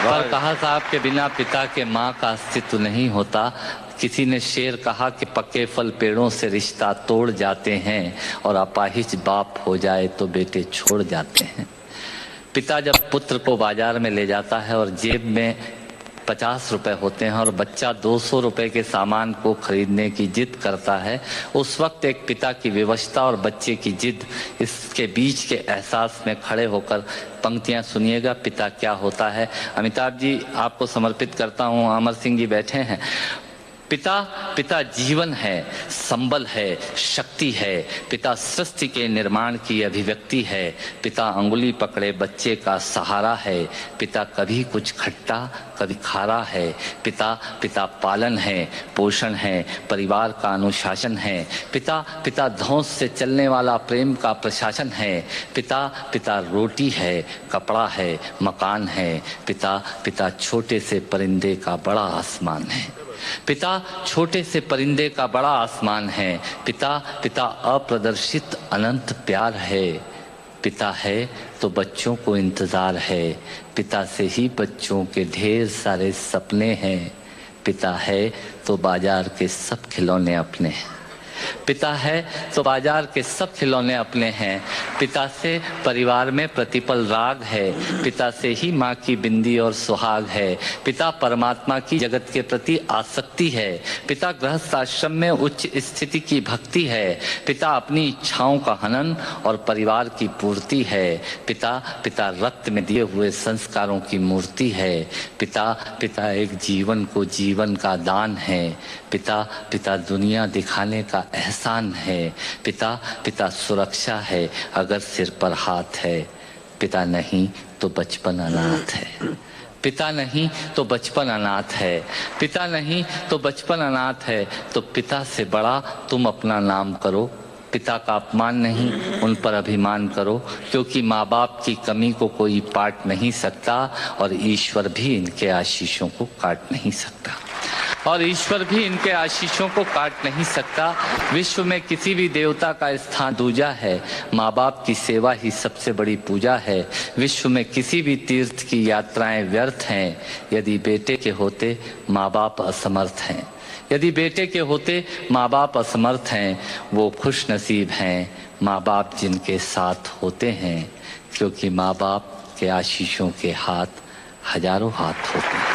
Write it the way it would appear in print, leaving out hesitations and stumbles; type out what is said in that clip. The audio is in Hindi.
पर कहा साहब के बिना पिता के माँ का अस्तित्व नहीं होता। किसी ने शेर कहा कि पक्के फल पेड़ों से रिश्ता तोड़ जाते हैं और अपाहिज बाप हो जाए तो बेटे छोड़ जाते हैं। पिता जब पुत्र को बाजार में ले जाता है और जेब में 50 रुपए होते हैं और बच्चा 200 रुपए के सामान को खरीदने की जिद करता है, उस वक्त एक पिता की विवशता और बच्चे की जिद, इसके बीच के एहसास में खड़े होकर पंक्तियां सुनिएगा। पिता क्या होता है। अमिताभ जी आपको समर्पित करता हूं। अमर सिंह जी बैठे हैं। पिता जीवन है, संबल है, शक्ति है। पिता सृष्टि के निर्माण की अभिव्यक्ति है। पिता अंगुली पकड़े बच्चे का सहारा है। पिता कभी कुछ खट्टा कभी खारा है। पिता पालन है, पोषण है, परिवार का अनुशासन है। पिता धौंस से चलने वाला प्रेम का प्रशासन है। पिता रोटी है, कपड़ा है, मकान है। पिता छोटे से परिंदे का बड़ा आसमान है। पिता छोटे से परिंदे का बड़ा आसमान है। पिता अप्रदर्शित अनंत प्यार है। पिता है तो बच्चों को इंतजार है। पिता से ही बच्चों के ढेर सारे सपने हैं। पिता है तो बाजार के सब खिलौने अपने हैं। पिता है तो बाजार के सब खिलौने अपने हैं। पिता से परिवार में प्रतिपल राग है। पिता से ही माँ की बिंदी और सुहाग है। पिता परमात्मा की जगत के प्रति आसक्ति है। पिता गृहस्थ आश्रम में उच्च स्थिति की भक्ति है। पिता अपनी इच्छाओं का हनन और परिवार की पूर्ति है। पिता रक्त में दिए हुए संस्कारों की मूर्ति है। पिता एक जीवन को जीवन का दान है। पिता दुनिया दिखाने का एहसान है। पिता सुरक्षा है अगर सिर पर हाथ है। पिता नहीं तो बचपन अनाथ है। पिता नहीं तो बचपन अनाथ है। पिता नहीं तो बचपन अनाथ है। तो पिता से बड़ा तुम अपना नाम करो। पिता का अपमान नहीं, उन पर अभिमान करो, क्योंकि माँ बाप की कमी को कोई पाट नहीं सकता और ईश्वर भी इनके आशीषों को काट नहीं सकता। विश्व में किसी भी देवता का स्थान दूजा है। माँ बाप की सेवा ही सबसे बड़ी पूजा है। विश्व में किसी भी तीर्थ की यात्राएं व्यर्थ हैं यदि बेटे के होते माँ बाप असमर्थ हैं। वो खुश नसीब हैं माँ बाप जिनके साथ होते हैं, क्योंकि माँ बाप के आशीषों के हाथ हजारों हाथ होते हैं।